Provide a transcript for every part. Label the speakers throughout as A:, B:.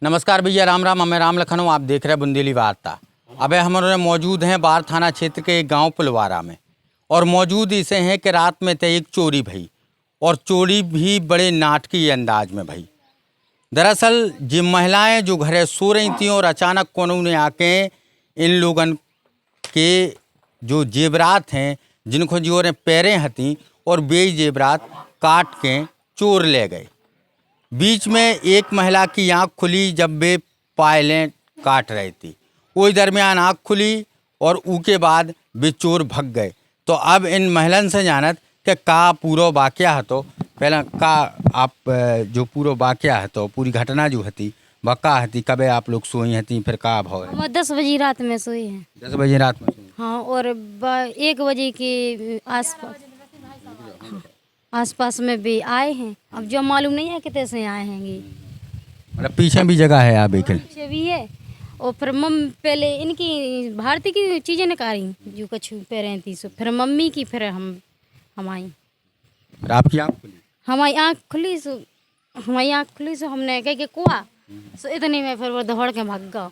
A: नमस्कार भैया, राम राम। मैं राम लखन हूँ, आप देख रहे हैं बुंदेली वार्ता। अबे हमारे मौजूद हैं बार थाना क्षेत्र के एक गांव पुलवारा में, और मौजूद इसे हैं कि रात में तय एक चोरी भई, और चोरी भी बड़े नाटकीय अंदाज में भई। दरअसल ये महिलाएं जो घरे सो रही थीं और अचानक कोनों ने आके इन लोगन के जो जेवरात हैं, जिनको जो ने पैरें हती, और बेई जेवरात काट के चोर ले गए। बीच में एक महिला की आंख खुली जब वे पायलें काट रही थी। वही दरमियान आंख खुली और उसके बाद वे चोर भग गए। तो अब इन महिलन से जानत कि का पूरा वाक़या है, तो पहले का आप जो पूरा वाक़या है, तो पूरी घटना जो हती वह का हती, कबे आप लोग सोई हती, फिर का भाव है?
B: हम 10 बजे रात में सोए हैं।
A: 10 बजे रात में सोई?
B: हाँ, और 1 बजे के आसपास आसपास में भी आए हैं। अब जो मालूम नहीं है कितने से आए हैं।
A: मतलब पीछे भी जगह है आप एक?
B: पीछे भी है। और फिर पहले इनकी भारतीय की चीज़ें निकाली जो कुछ पैरें थी, सो फिर मम्मी की, फिर हम आई।
A: फिर आपकी आँख खुली?
B: हमारी आँख खुली सो हमने कह के कुआ सो इतने में फिर वो दौड़ के भाग गया।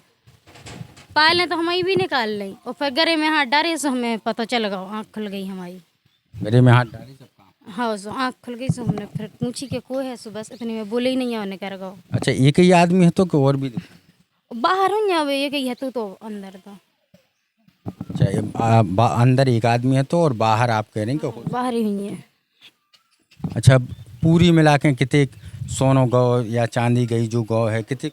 B: पायलें तो हमारी भी निकाल ली, और फिर गले में हाथ डाले सो हमें पता चल गया, आँख खुल गई हमारी।
A: गले में हाथ डाले सब काम?
B: हाँ, सो आँख खुल गई, सो हमने फिर पूछी के को है, सो बस इतने में बोले ही नहीं है, उन्हें कर गो।
A: अच्छा, एक ही आदमी है तो कि और भी?
B: बाहर हूँ या ये कही है तो अंदर तो।
A: अच्छा, अंदर एक आदमी है तो, और बाहर आप कह रहे हैं कि
B: बाहर ही हुई है। अच्छा,
A: पूरी मिला के कितने सोनो गौ या चांदी गई जो गौ है, कितने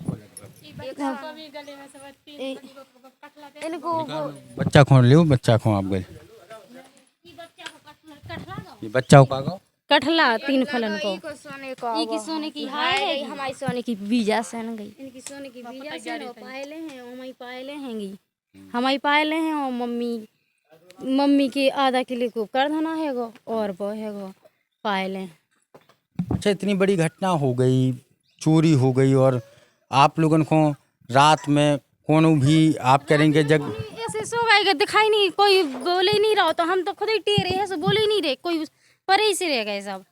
B: इनको
A: बच्चा खोन लियो, बच्चा खो आप गए? ये बच्चा का गौ
B: कठला 3 फलन को की सोने की है, हमारी सोने की बीजा से न गई। इनकी सोने की बीजा से पायले हैं, हमारी पायले हैंगी, हमारी पायले हैं। और मम्मी के आधा किलो को कर धना है गो, और वो है गो पायले।
A: अच्छा, इतनी बड़ी घटना हो गई, चोरी हो गई, और आप लोगों को रात में कोनो भी आप करेंगे जग
B: ऐसे सो गए, दिखाई नहीं, कोई बोले ही नहीं रहा, तो हम तो खुद ही टेरे हैं, सो बोले ही नहीं रहे, कोई परे ही से रह गए सब।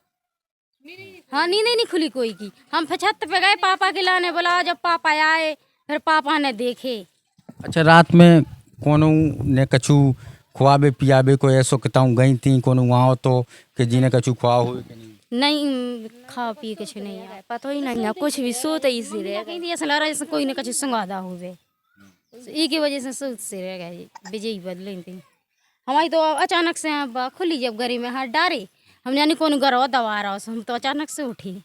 B: हाँ, नींद नहीं खुली कोई की। हम फिर छत पे गए पापा के लाने, बोला जब पापा आए फिर पापा ने देखे।
A: अच्छा, रात में कोनो ने कछु खुआबे पियाबे को ऐसो किताऊँ गई थी कोनो वहाँ, तो कि जी ने कछु खुआ हुए कि नहीं?
B: नहीं, खा पी कुछ नहीं है, पता ही नहीं है, कुछ भी सोते ही से रह गई। ऐसा लग रहा है जैसे कोई ने कुछ संगादा हुए, ई की वजह से सोच से रह गए, विजयी बदले थी हमारी। तो अचानक से खुली जब गरी में हाथ डारे, हमने यानी कौन गरवा दबा रहा, हम तो अचानक से उठी।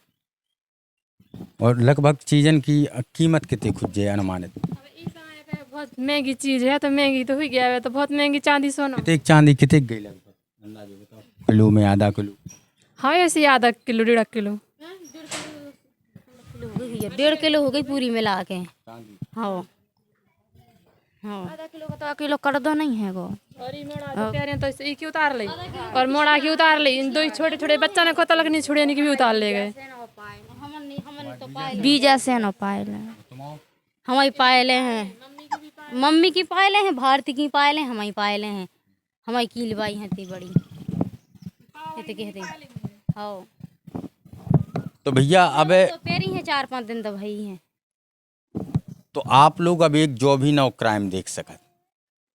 A: और लगभग चीज़न की कीमत कितनी खुद जाए अनुमानित?
C: बहुत महंगी चीज है, तो महंगी तो हुई गया है, तो बहुत महंगी चांदी सोना।
A: कितने चांदी कितने गई लगभग अंदाजा बताओ? किलो में आधा किलो?
C: हाँ, ऐसे आधा किलो 1.5 किलो।
B: 1.5 किलो हो गई पूरी मिला के। हाँ हाँ, आधा किलो का तो किलो कर दो नहीं है गो।
C: और ये मोड़ा जो कह रहे हैं तो इसे की उतार ली, और मोड़ा की उतार ली, इन 2 छोटे छोटे बच्चा ने खोता लगनी छोड़े की भी उतार ले गए।
B: बीजा से न पायले हमारी पायले हैं, मम्मी की पायले हैं, भारती की पायले हैं, हमारी पायले हैं, हमारी कीलबाई हैं ती बड़ी कहते। हाँ,
A: तो भैया अब
B: तो पेरी हैं 4-5 दिन तो भाई हैं।
A: तो आप लोग अब एक जो भी नौ क्राइम देख सकत,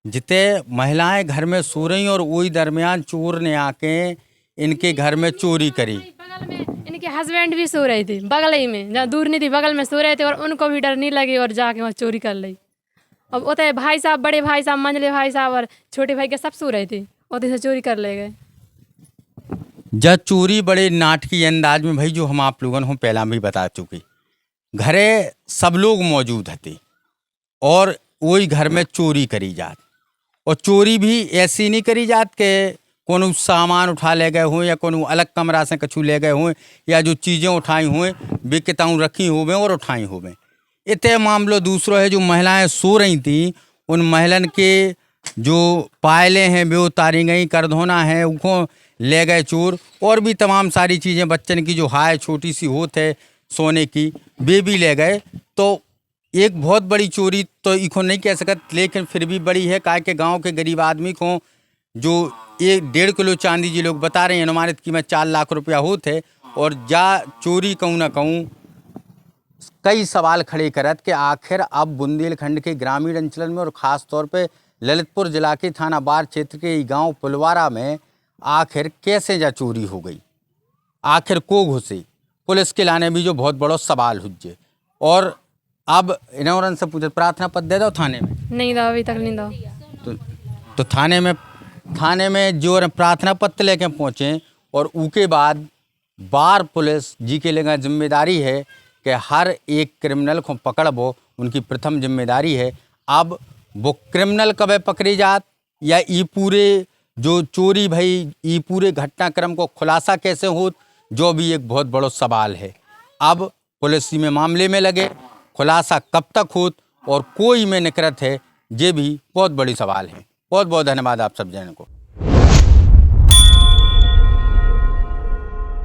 A: जिते महिलाएं घर में सो रही और वही दरमियान चोर ने आके इनके घर में चोरी करी।
C: बगल में इनके हस्बैंड भी सो रहे थे, बगल ही में, जहाँ दूर नहीं थी, बगल में सो रहे थे, और उनको भी डर नहीं लगी, और जाके वहाँ चोरी कर ली। अब उतने भाई साहब, बड़े भाई साहब, मंझले भाई साहब और छोटे भाई के सब सो रहे थे, उतने से चोरी कर ले गए।
A: जब चोरी बड़े नाटकीय अंदाज में भाई, जो हम आप लोगों को पहला भी बता चुके, घरे सब लोग मौजूद हते और वही घर में चोरी करी जात। और चोरी भी ऐसी नहीं करी जात के कोनो सामान उठा ले गए हों, या कोनो अलग कमरा से कछु ले गए हों, या जो चीज़ें उठाई हुए वे किताऊँ रखी हुए और उठाई हुए। इतने मामलो दूसरो है, जो महिलाएं सो रही थी उन महिलन के जो पायले हैं वे उतारी गई, कर धोना है उनको ले गए चोर, और भी तमाम सारी चीज़ें बच्चन की जो हाय छोटी सी होत है सोने की, वे भी ले गए। तो एक बहुत बड़ी चोरी तो इको नहीं कह सकत, लेकिन फिर भी बड़ी है, काहे के गांव के गरीब आदमी को जो 1.5 किलो चांदी जी लोग बता रहे हैं अनुमानित कीमत 4 लाख रुपया होत है, और जा चोरी कहूँ ना कहूँ कई सवाल खड़े करत कि आखिर अब बुंदेलखंड के ग्रामीण अंचलन में और ख़ास तौर पे ललितपुर जिला के थाना बार क्षेत्र के गांव पुलवारा में आखिर कैसे जा चोरी हो गई, आखिर को घुसे, पुलिस के लाने भी जो बहुत बड़ो सवाल हुज्जे। और अब इन्होंने से पूछे प्रार्थना पत्र दे दो थाने में,
C: नहीं दो अभी तक नहीं दो।
A: तो थाने में जो प्रार्थना पत्र लेके पहुँचे और उसके बाद बार पुलिस जी के लिए जिम्मेदारी है कि हर एक क्रिमिनल को पकड़बो, उनकी प्रथम जिम्मेदारी है। अब वो क्रिमिनल कब पकड़ी जात या ये पूरे जो चोरी भई ये पूरे घटनाक्रम को खुलासा कैसे हो, जो भी एक बहुत बड़ो सवाल है। अब पुलिस में मामले में लगे, खुलासा कब तक होत और कोई में निकरत है, ये भी बहुत बड़ी सवाल है। बहुत बहुत धन्यवाद आप सब जन को।